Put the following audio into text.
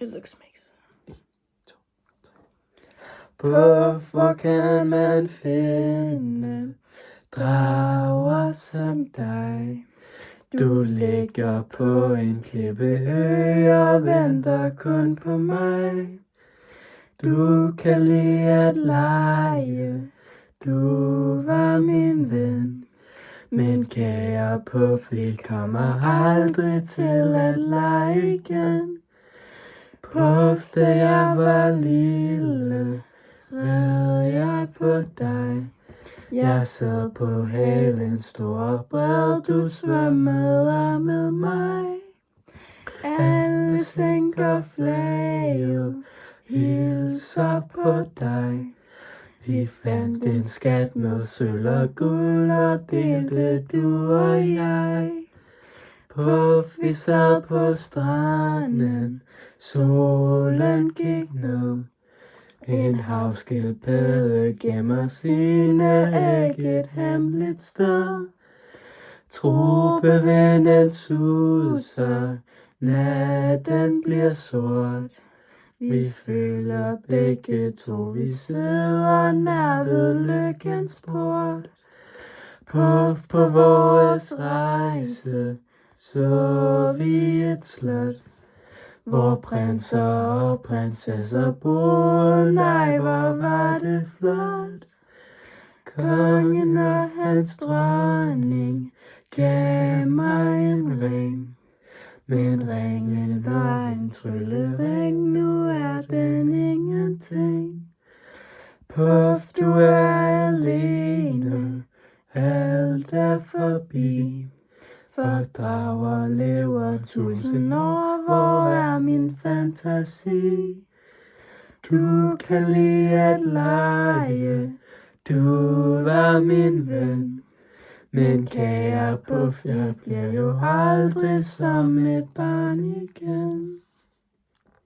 It looks makes. Puff, hvor kan man finde drager som dig? Du ligger på en klippeø og venter kun på mig. Du kan lide at lege, du var min ven. Men kære Puff, vi kommer aldrig til at lege igen. Puff, da jeg var lille, red jeg på dig. Jeg sad på halen stor og bred, du svømmede med mig. Alle sænker flaget, hilser på dig. Vi fandt en skat med sølv og guld, og delte du og jeg. Puff, vi sad på stranden, solen gik ned. En havskildpadde gemmer sine æg et hemmeligt sted. Tropevinden suser, natten bliver sort. Vi føler begge to, vi sidder nær ved lykkens port. Puff, på vores rejse så vi et slot, hvor prinser og prinsesser boede. Nej, hvor var det flot. Kongen og hans dronning gav mig en ring, men ringen var en tryllering, nu er den ingenting. Puff, du er alene, alt er forbi. For drager lever 1000 år, hvor er min fantasi? Du kan lide at lege, du var min ven. Men kære Puff, jeg bliver jo aldrig som et barn igen.